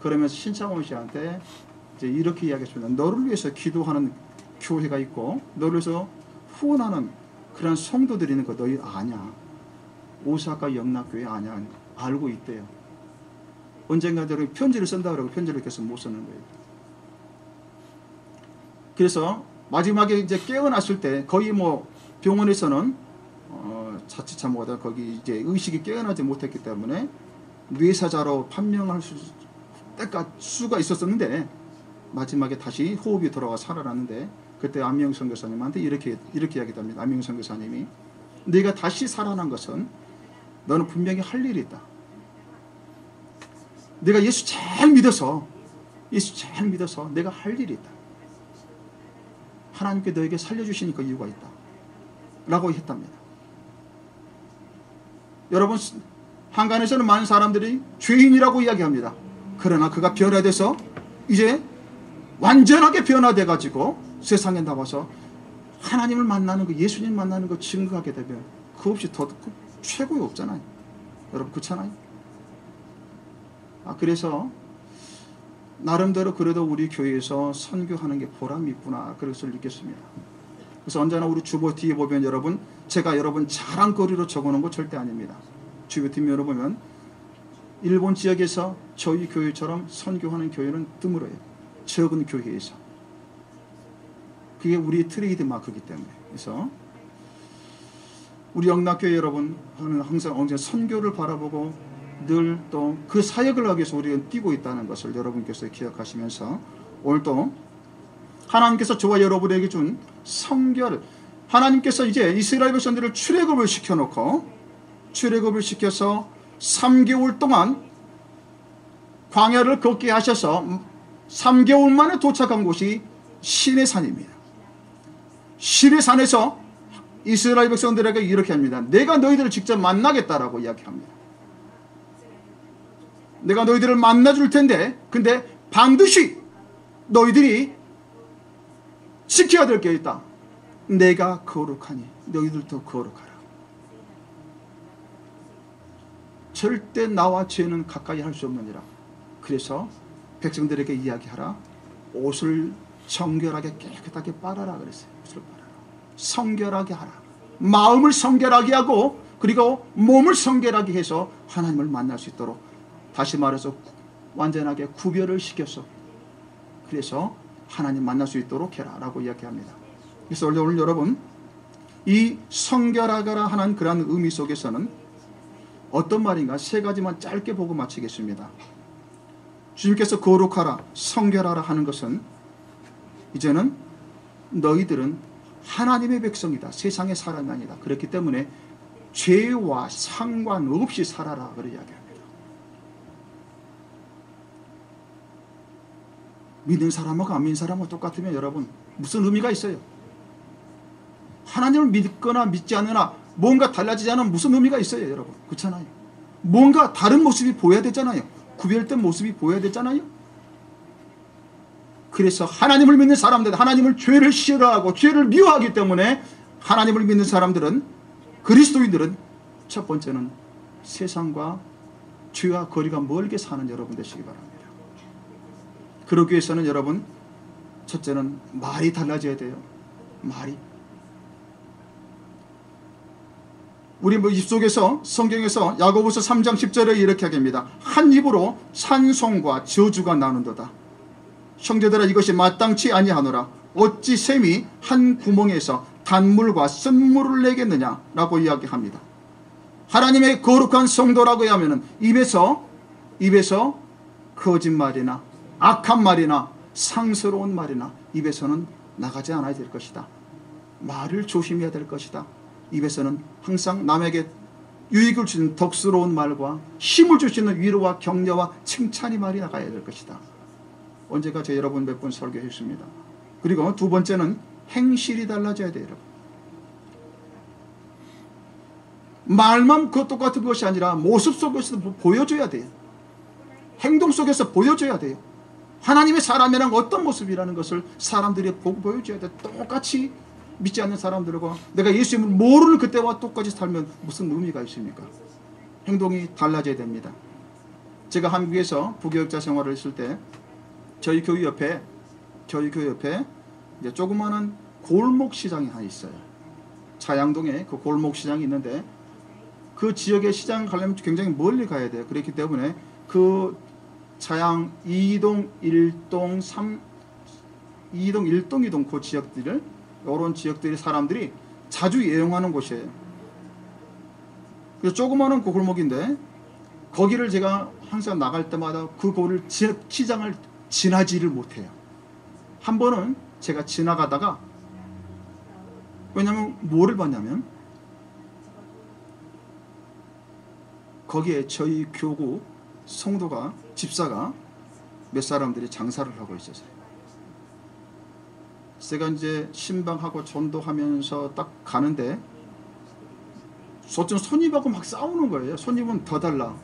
그러면서 신창원 씨한테 이제 이렇게 이야기했습니다. 너를 위해서 기도하는 교회가 있고 너를 위해서 후원하는 그런 성도들이 있는 거 너희 아냐? 오사카 영락교회 아냐? 알고 있대요. 언젠가 편지를 쓴다 그러고 편지를 계속 못 쓰는 거예요. 그래서 마지막에 이제 깨어났을 때 거의 뭐 병원에서는 자칫잘못하다 거기 이제 의식이 깨어나지 못했기 때문에 뇌사자로 판명할 수가 있었었는데 마지막에 다시 호흡이 돌아와 살아났는데 그때 안명 선교사님한테 이렇게 이야기합니다. 안명 선교사님이 네가 다시 살아난 것은 너는 분명히 할 일이 있다. 네가 예수 잘 믿어서 내가 할 일이 있다. 하나님께 너에게 살려주시니까 이유가 있다. 라고 했답니다. 여러분, 한간에서는 많은 사람들이 죄인이라고 이야기합니다. 그러나 그가 변화돼서 이제 완전하게 변화돼 가지고 세상에 나와서 하나님을 만나는 거, 예수님 만나는 거 증거하게 되면 그 없이 더 최고가 없잖아요. 여러분 그렇잖아요. 그래서 나름대로 그래도 우리 교회에서 선교하는 게 보람이 있구나 그런 것을 느꼈습니다. 그래서 언제나 우리 주보 뒤에 보면 여러분 제가 여러분 자랑거리로 적어놓은 거 절대 아닙니다. 주보 뒤에 열어보면 일본 지역에서 저희 교회처럼 선교하는 교회는 드물어요. 적은 교회에서. 그게 우리의 트레이드 마크이기 때문에. 그래서 우리 영락교회 여러분은 항상 언제 선교를 바라보고 늘 또 그 사역을 하기 위해서 우리가 뛰고 있다는 것을 여러분께서 기억하시면서 오늘 또 하나님께서 저와 여러분에게 준 성결, 하나님께서 이제 이스라엘 백성들을 출애굽을 시켜놓고 출애굽을 시켜서 3개월 동안 광야를 걷게 하셔서 3개월 만에 도착한 곳이 시내산입니다. 시내산에서 이스라엘 백성들에게 이렇게 합니다. 내가 너희들을 직접 만나겠다라고 이야기합니다. 내가 너희들을 만나줄 텐데 근데 반드시 너희들이 지켜야 될 게 있다. 내가 거룩하니 너희들도 거룩하라. 절대 나와 죄는 가까이 할 수 없느니라. 그래서 백성들에게 이야기하라. 옷을 정결하게 깨끗하게 빨아라 그랬어요. 옷을 빨아라. 성결하게 하라. 마음을 성결하게 하고 그리고 몸을 성결하게 해서 하나님을 만날 수 있도록 다시 말해서 완전하게 구별을 시켰어. 그래서 하나님 만날 수 있도록 해라 라고 이야기합니다. 그래서 오늘 여러분 이 성결하거라 하는 그런 의미 속에서는 어떤 말인가 세 가지만 짧게 보고 마치겠습니다. 주님께서 거룩하라 성결하라 하는 것은 이제는 너희들은 하나님의 백성이다. 세상의 사람이 아니다. 그렇기 때문에 죄와 상관없이 살아라 그렇게 이야기합니다. 믿는 사람하고 안 믿는 사람하고 똑같으면 여러분 무슨 의미가 있어요? 하나님을 믿거나 믿지 않으나 뭔가 달라지지 않으면 무슨 의미가 있어요 여러분? 그렇잖아요. 뭔가 다른 모습이 보여야 되잖아요. 구별된 모습이 보여야 되잖아요. 그래서 하나님을 믿는 사람들, 하나님을 죄를 싫어하고 죄를 미워하기 때문에 하나님을 믿는 사람들은, 그리스도인들은 첫 번째는 세상과 죄와 거리가 멀게 사는 여러분 되시기 바랍니다. 그러기 위해서는 여러분 첫째는 말이 달라져야 돼요. 말이. 우리 입속에서 성경에서 야고보서 3장 10절에 이렇게 하겠습니다. 한 입으로 찬송과 저주가 나는도다. 형제들아 이것이 마땅치 아니하노라. 어찌 샘이 한 구멍에서 단물과 쓴물을 내겠느냐 라고 이야기합니다. 하나님의 거룩한 성도라고 하면 입에서 거짓말이나 악한 말이나 상스러운 말이나 입에서는 나가지 않아야 될 것이다. 말을 조심해야 될 것이다. 입에서는 항상 남에게 유익을 주는 덕스러운 말과 힘을 주시는 위로와 격려와 칭찬이 말이 나가야 될 것이다. 언제가 저 여러분 몇 번 설교했습니다. 그리고 두 번째는 행실이 달라져야 돼요. 여러분. 말만 그 똑같은 것이 아니라 모습 속에서 보여줘야 돼요. 행동 속에서 보여줘야 돼요. 하나님의 사람이란 어떤 모습이라는 것을 사람들이 보고 보여줘야 돼요. 똑같이 믿지 않는 사람들과 내가 예수님을 모르는 그때와 똑같이 살면 무슨 의미가 있습니까? 행동이 달라져야 됩니다. 제가 한국에서 부교육자 생활을 했을 때 저희 교회 옆에 이제 조그마한 골목 시장이 하나 있어요. 차양동에 그 골목 시장이 있는데 그 지역의 시장 가려면 굉장히 멀리 가야 돼요. 그렇기 때문에 그 차양 2동, 1동, 2동, 1동, 2동 그 지역들을 이런 지역들의 사람들이 자주 이용하는 곳이에요. 그래서 조그마한 그 골목인데 거기를 제가 항상 나갈 때마다 그 시장을 지나지를 못해요. 한 번은 제가 지나가다가 왜냐면 뭐를 봤냐면 거기에 저희 교구 성도가 집사가 몇 사람들이 장사를 하고 있었어요. 제가 이제 신방하고 전도하면서 딱 가는데 손님하고 막 싸우는 거예요. 손님은 더 달라.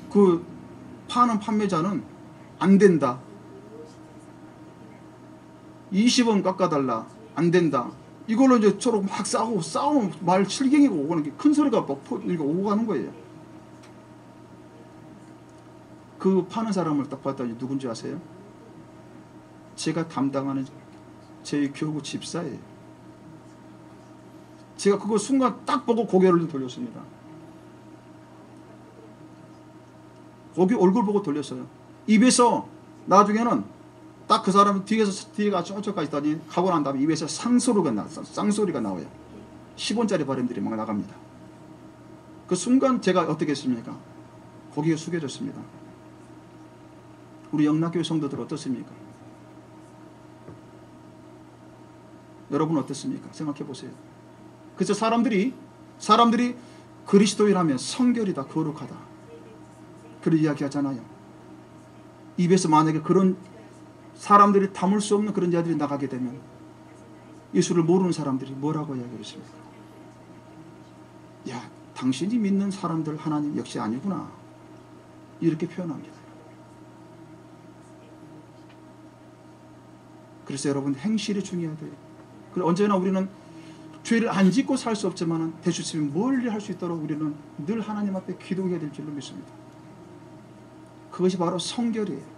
그 파는 판매자는 안 된다. 20원 깎아달라. 안 된다. 이걸로 이제 서로 막 싸우면 말 실갱이가 오고 가는 게 큰 소리가 막 오고 가는 거예요. 그 파는 사람을 딱 봤더니 누군지 아세요? 제가 담당하는 제 교구 집사예요. 제가 그거 순간 딱 보고 고개를 돌렸습니다. 거기 얼굴 보고 돌렸어요. 입에서 나중에는 딱 그 사람 뒤가 저쪽까지 있더니 가고 난 다음에 입에서 쌍소리가 나와요. 10원짜리 발음들이 막 나갑니다. 그 순간 제가 어떻게 했습니까? 고개가 숙여졌습니다. 우리 영락교회 성도들 어떻습니까? 여러분 어떻습니까? 생각해 보세요. 그래서 사람들이 그리스도인하면 성결이다, 거룩하다. 그런 이야기 하잖아요. 입에서 만약에 그런 사람들이 담을 수 없는 그런 자들이 나가게 되면 예수를 모르는 사람들이 뭐라고 이야기했습니까? 야, 당신이 믿는 사람들 하나님 역시 아니구나. 이렇게 표현합니다. 그래서 여러분 행실이 중요하대요. 언제나 우리는 죄를 안 짓고 살 수 없지만 대주님이 멀리 할 수 있도록 우리는 늘 하나님 앞에 기도해야 될 줄로 믿습니다. 그것이 바로 성결이에요.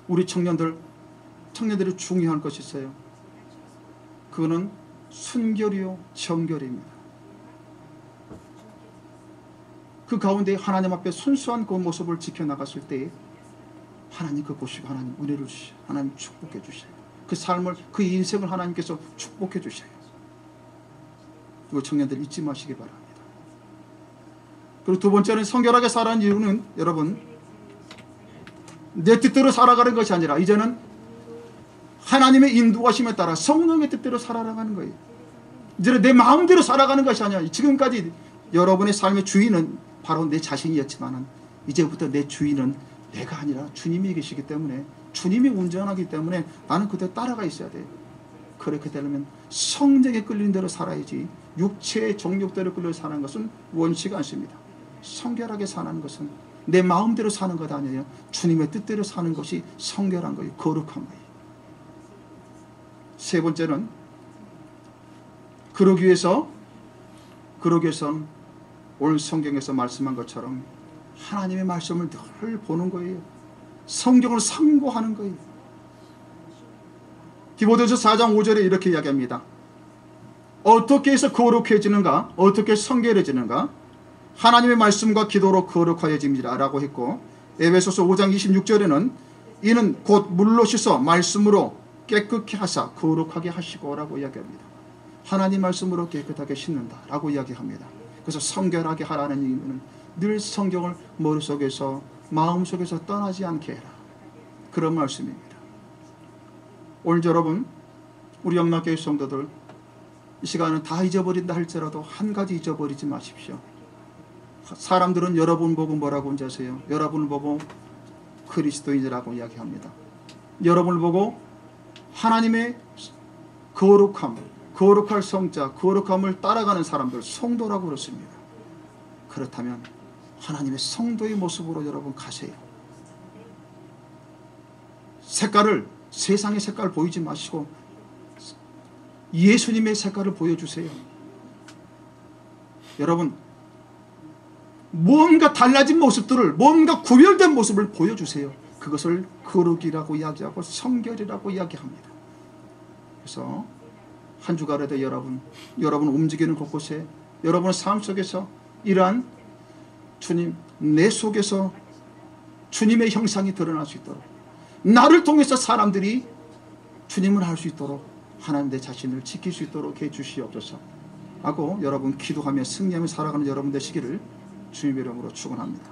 우리 청년들이 중요한 것이 있어요. 그거는 순결이요 정결입니다. 그 가운데 하나님 앞에 순수한 그 모습을 지켜나갔을 때 하나님 그 보시고 하나님 은혜를 주셔요. 하나님 축복해 주셔요. 그 삶을, 그 인생을 하나님께서 축복해 주셔요. 그 청년들 잊지 마시기 바랍니다. 그리고 두 번째는 성결하게 살아가는 이유는 여러분 내 뜻대로 살아가는 것이 아니라 이제는 하나님의 인도하심에 따라 성령의 뜻대로 살아가는 거예요. 이제는 내 마음대로 살아가는 것이 아니라 지금까지 여러분의 삶의 주인은 바로 내 자신이었지만 이제부터 내 주인은 내가 아니라 주님이 계시기 때문에 주님이 운전하기 때문에 나는 그대로 따라가 있어야 돼요. 그렇게 되려면 성령에 끌린 대로 살아야지 육체의 정욕대로 끌려 사는 것은 원치가 않습니다. 성결하게 사는 것은 내 마음대로 사는 것 아니에요. 주님의 뜻대로 사는 것이 성결한 거예요. 거룩한 거예요. 세 번째는 그러기 위해서는 오늘 성경에서 말씀한 것처럼 하나님의 말씀을 늘 보는 거예요. 성경을 상고하는 거예요. 디모데후서 4장 5절에 이렇게 이야기합니다. 어떻게 해서 거룩해지는가? 어떻게 성결해지는가? 하나님의 말씀과 기도로 거룩하여집니다 라고 했고, 에베소서 5장 26절에는 이는 곧 물로 씻어 말씀으로 깨끗게 하사 거룩하게 하시고 라고 이야기합니다. 하나님 말씀으로 깨끗하게 씻는다 라고 이야기합니다. 그래서 성결하게 하라는 이유는 늘 성경을 머릿속에서 마음속에서 떠나지 않게 해라, 그런 말씀입니다. 오늘 여러분, 우리 영락교회 성도들 이 시간은 다 잊어버린다 할지라도 한 가지 잊어버리지 마십시오. 사람들은 여러분 보고 뭐라고 하는지 아세요? 여러분을 보고 그리스도인이라고 이야기합니다. 여러분을 보고 하나님의 거룩할 성자, 거룩함을 따라가는 사람들, 성도라고 그렇습니다. 그렇다면 하나님의 성도의 모습으로 여러분 가세요. 세상의 색깔 보이지 마시고 예수님의 색깔을 보여주세요. 여러분, 뭔가 달라진 모습들을, 뭔가 구별된 모습을 보여주세요. 그것을 거룩이라고 이야기하고 성결이라고 이야기합니다. 그래서 한 주간에도 여러분 움직이는 곳곳에, 여러분의 삶 속에서 이러한 주님, 내 속에서 주님의 형상이 드러날 수 있도록, 나를 통해서 사람들이 주님을 알 수 있도록 하나님 내 자신을 지킬 수 있도록 해주시옵소서 하고 여러분 기도하며 승리하며 살아가는 여러분 되시기를 주님의 이름으로 축원합니다.